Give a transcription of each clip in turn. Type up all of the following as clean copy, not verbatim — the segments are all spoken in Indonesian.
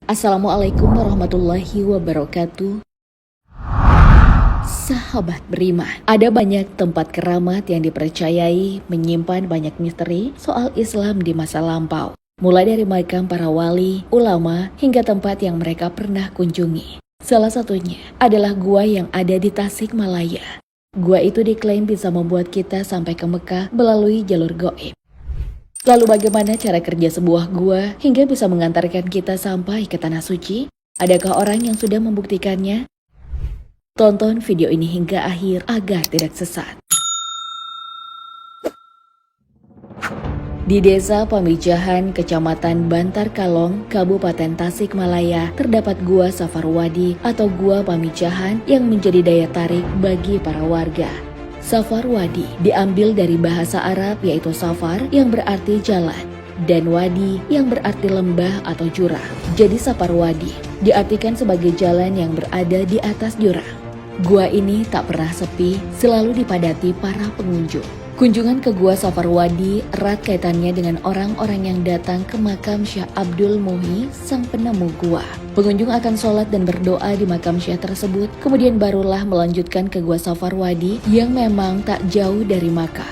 Assalamualaikum warahmatullahi wabarakatuh. Sahabat beriman, ada banyak tempat keramat yang dipercayai menyimpan banyak misteri soal Islam di masa lampau. Mulai dari makam para wali, ulama, hingga tempat yang mereka pernah kunjungi. Salah satunya adalah gua yang ada di Tasikmalaya. Gua itu diklaim bisa membuat kita sampai ke Mekah melalui jalur gaib. Lalu bagaimana cara kerja sebuah gua hingga bisa mengantarkan kita sampai ke Tanah Suci? Adakah orang yang sudah membuktikannya? Tonton video ini hingga akhir agar tidak sesat. Di Desa Pamijahan, Kecamatan Bantar Kalong, Kabupaten Tasikmalaya, terdapat Gua Safarwadi atau Gua Pamijahan yang menjadi daya tarik bagi para warga. Safarwadi diambil dari bahasa Arab yaitu safar yang berarti jalan, dan wadi yang berarti lembah atau jurang. Jadi Safarwadi diartikan sebagai jalan yang berada di atas jurang. Gua ini tak pernah sepi, selalu dipadati para pengunjung. Kunjungan ke Gua Safarwadi erat kaitannya dengan orang-orang yang datang ke makam Syekh Abdul Muhyi, sang penemu gua. Pengunjung akan sholat dan berdoa di makam Syekh tersebut, kemudian barulah melanjutkan ke Gua Safarwadi yang memang tak jauh dari makam.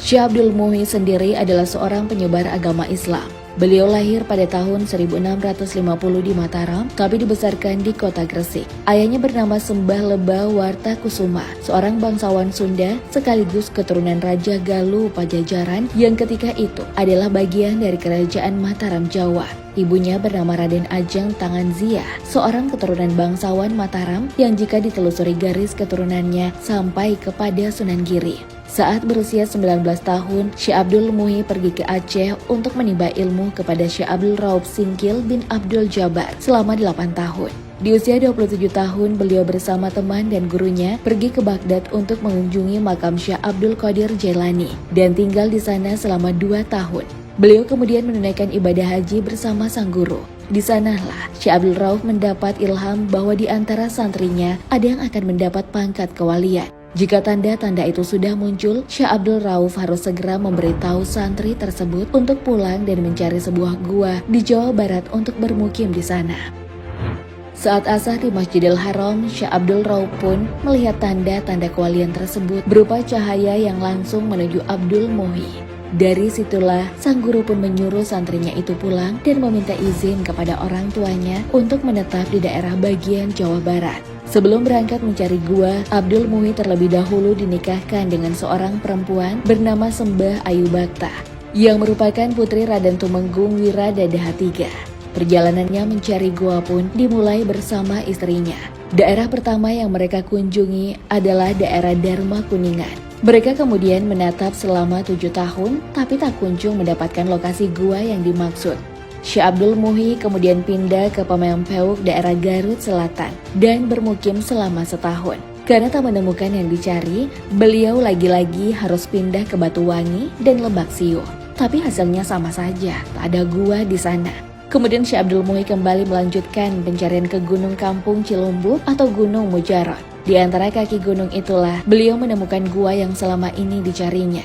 Syekh Abdul Muhyi sendiri adalah seorang penyebar agama Islam. Beliau lahir pada tahun 1650 di Mataram, tapi dibesarkan di kota Gresik. Ayahnya bernama Sembah Lebah Wartakusuma, seorang bangsawan Sunda sekaligus keturunan Raja Galuh Pajajaran yang ketika itu adalah bagian dari kerajaan Mataram, Jawa. Ibunya bernama Raden Ajeng Tanganzia, seorang keturunan bangsawan Mataram yang jika ditelusuri garis keturunannya sampai kepada Sunan Giri. Saat berusia 19 tahun, Syekh Abdul Muhyi pergi ke Aceh untuk menimba ilmu kepada Syekh Abdul Rauf Singkil bin Abdul Jabbar selama 8 tahun. Di usia 27 tahun, beliau bersama teman dan gurunya pergi ke Baghdad untuk mengunjungi makam Syekh Abdul Qadir Jailani dan tinggal di sana selama 2 tahun. Beliau kemudian menunaikan ibadah haji bersama sang guru. Di sanalah Syekh Abdul Rauf mendapat ilham bahwa di antara santrinya ada yang akan mendapat pangkat kewalian. Jika tanda-tanda itu sudah muncul, Syekh Abdul Rauf harus segera memberitahu santri tersebut untuk pulang dan mencari sebuah gua di Jawa Barat untuk bermukim di sana. Saat asar di Masjidil Haram, Syekh Abdul Rauf pun melihat tanda-tanda kewalian tersebut berupa cahaya yang langsung menuju Abdul Muhyi. Dari situlah sang guru pun menyuruh santrinya itu pulang dan meminta izin kepada orang tuanya untuk menetap di daerah bagian Jawa Barat. Sebelum berangkat mencari gua, Abdul Muhyi terlebih dahulu dinikahkan dengan seorang perempuan bernama Sembah Ayu Bakta, yang merupakan putri Raden Tumenggung Wiradadaha III. Perjalanannya mencari gua pun dimulai bersama istrinya. Daerah pertama yang mereka kunjungi adalah daerah Dharma Kuningan. Mereka kemudian menatap selama 7 tahun, tapi tak kunjung mendapatkan lokasi gua yang dimaksud. Syekh Abdul Muhyi kemudian pindah ke Pamengpeuk daerah Garut Selatan dan bermukim selama setahun. Karena tak menemukan yang dicari, beliau lagi-lagi harus pindah ke Batuwangi dan Lebak Siu. Tapi hasilnya sama saja, tak ada gua di sana. Kemudian Syekh Abdul Muhyi kembali melanjutkan pencarian ke Gunung Kampung Cilumbuk atau Gunung Mujarot. Di antara kaki gunung itulah beliau menemukan gua yang selama ini dicarinya.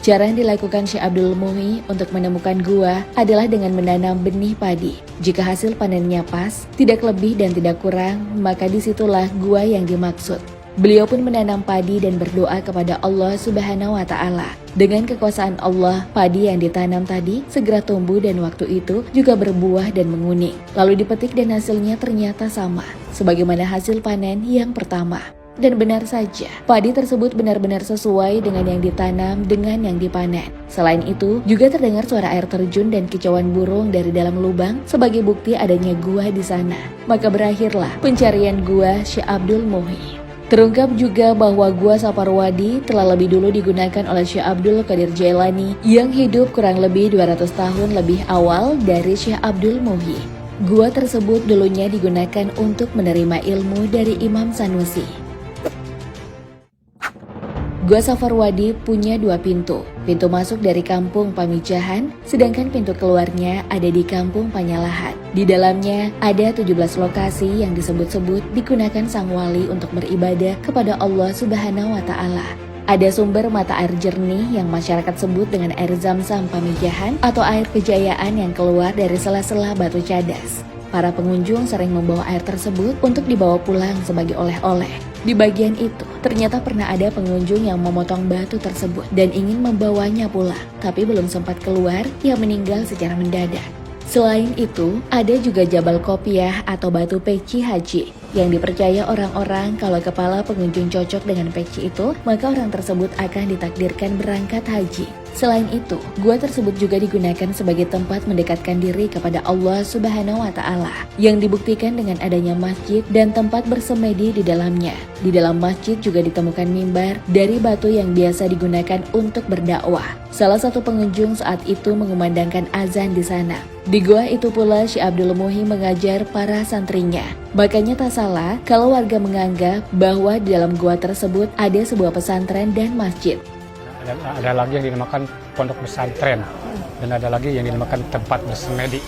Cara yang dilakukan Syekh Abdul Muhyi untuk menemukan gua adalah dengan menanam benih padi. Jika hasil panennya pas, tidak lebih dan tidak kurang, maka disitulah gua yang dimaksud. Beliau pun menanam padi dan berdoa kepada Allah Subhanahu wa Ta'ala. Dengan kekuasaan Allah, padi yang ditanam tadi segera tumbuh dan waktu itu juga berbuah dan menguning. Lalu dipetik dan hasilnya ternyata sama, sebagaimana hasil panen yang pertama. Dan benar saja, padi tersebut benar-benar sesuai dengan yang ditanam dengan yang dipanen. Selain itu, juga terdengar suara air terjun dan kicauan burung dari dalam lubang sebagai bukti adanya gua di sana. Maka berakhirlah pencarian gua Syekh Abdul Muhyi. Terungkap juga bahwa Gua Safarwadi telah lebih dulu digunakan oleh Syekh Abdul Qadir Jailani yang hidup kurang lebih 200 tahun lebih awal dari Syekh Abdul Muhyi. Gua tersebut dulunya digunakan untuk menerima ilmu dari Imam Sanusi. Gua Safarwadi punya 2 pintu. Pintu masuk dari kampung Pamijahan, sedangkan pintu keluarnya ada di kampung Panyalahan. Di dalamnya ada 17 lokasi yang disebut-sebut digunakan sang wali untuk beribadah kepada Allah Subhanahu wa Ta'ala. Ada sumber mata air jernih yang masyarakat sebut dengan air Zam-Zam Pamijahan atau air kejayaan yang keluar dari sela-sela batu cadas. Para pengunjung sering membawa air tersebut untuk dibawa pulang sebagai oleh-oleh. Di bagian itu, ternyata pernah ada pengunjung yang memotong batu tersebut dan ingin membawanya pulang, tapi belum sempat keluar, ia meninggal secara mendadak. Selain itu, ada juga Jabal Kopiah atau batu peci haji yang dipercaya orang-orang kalau kepala pengunjung cocok dengan peci itu, maka orang tersebut akan ditakdirkan berangkat haji. Selain itu, gua tersebut juga digunakan sebagai tempat mendekatkan diri kepada Allah Subhanahu wa Ta'ala, yang dibuktikan dengan adanya masjid dan tempat bersemedi di dalamnya. Di dalam masjid juga ditemukan mimbar dari batu yang biasa digunakan untuk berdakwah. Salah satu pengunjung saat itu mengumandangkan azan di sana. Di gua itu pula Syekh Abdul Muhi mengajar para santrinya. Makanya tak salah kalau warga menganggap bahwa di dalam gua tersebut ada sebuah pesantren dan masjid. Ada lagi yang dinamakan pondok pesantren dan ada lagi yang dinamakan tempat bersemedi.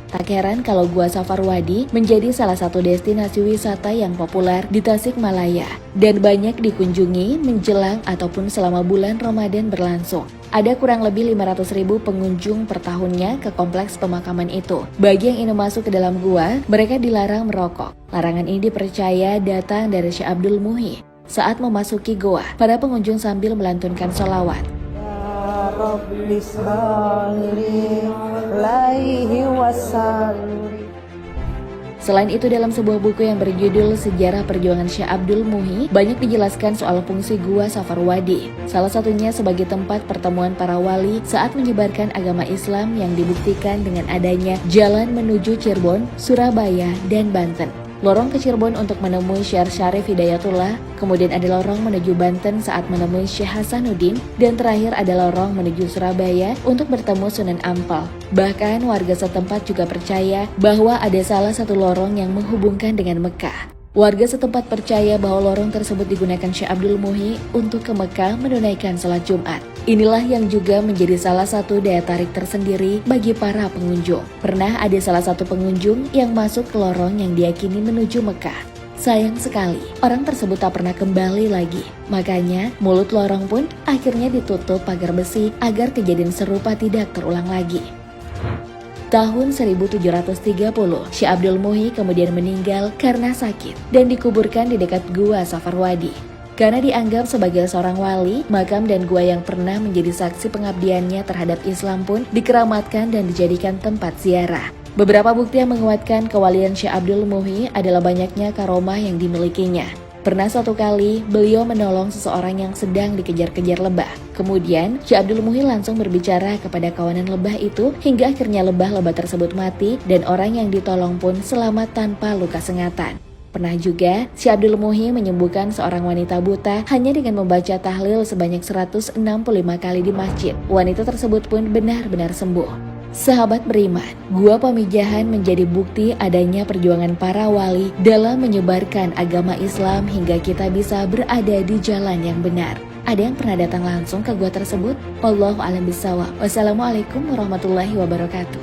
Tak heran kalau Gua Safarwadi menjadi salah satu destinasi wisata yang populer di Tasikmalaya dan banyak dikunjungi menjelang ataupun selama bulan Ramadan berlangsung. Ada kurang lebih 500.000 pengunjung per tahunnya ke kompleks pemakaman itu. Bagi yang ingin masuk ke dalam gua, mereka dilarang merokok. Larangan ini dipercaya datang dari Syekh Abdul Muhi. Saat memasuki goa, para pengunjung sambil melantunkan sholawat. Ya Rabbi salli alaihi wasallim. Selain itu, dalam sebuah buku yang berjudul Sejarah Perjuangan Syekh Abdul Muhi, banyak dijelaskan soal fungsi Gua Safarwadi. Salah satunya sebagai tempat pertemuan para wali saat menyebarkan agama Islam yang dibuktikan dengan adanya jalan menuju Cirebon, Surabaya, dan Banten. Lorong ke Cirebon untuk menemui Syekh Syarif Hidayatullah, kemudian ada lorong menuju Banten saat menemui Syekh Hasanuddin, dan terakhir ada lorong menuju Surabaya untuk bertemu Sunan Ampel. Bahkan warga setempat juga percaya bahwa ada salah satu lorong yang menghubungkan dengan Mekah. Warga setempat percaya bahwa lorong tersebut digunakan Syekh Abdul Muhi untuk ke Mekah menunaikan sholat Jumat. Inilah yang juga menjadi salah satu daya tarik tersendiri bagi para pengunjung. Pernah ada salah satu pengunjung yang masuk ke lorong yang diyakini menuju Mekah. Sayang sekali, orang tersebut tak pernah kembali lagi. Makanya, mulut lorong pun akhirnya ditutup pagar besi agar kejadian serupa tidak terulang lagi. Tahun 1730, Syekh Abdul Muhi kemudian meninggal karena sakit dan dikuburkan di dekat Gua Safarwadi. Karena dianggap sebagai seorang wali, makam dan gua yang pernah menjadi saksi pengabdiannya terhadap Islam pun dikeramatkan dan dijadikan tempat ziarah. Beberapa bukti yang menguatkan kewalian Syekh Abdul Muhi adalah banyaknya karomah yang dimilikinya. Pernah suatu kali, beliau menolong seseorang yang sedang dikejar-kejar lebah. Kemudian, Syekh Abdul Muhi langsung berbicara kepada kawanan lebah itu hingga akhirnya lebah-lebah tersebut mati dan orang yang ditolong pun selamat tanpa luka sengatan. Pernah juga, Syekh Abdul Muhi menyembuhkan seorang wanita buta hanya dengan membaca tahlil sebanyak 165 kali di masjid. Wanita tersebut pun benar-benar sembuh. Sahabat beriman, Gua Pamijahan menjadi bukti adanya perjuangan para wali dalam menyebarkan agama Islam hingga kita bisa berada di jalan yang benar. Ada yang pernah datang langsung ke gua tersebut? Wallahu a'lam bishawab. Wassalamualaikum warahmatullahi wabarakatuh.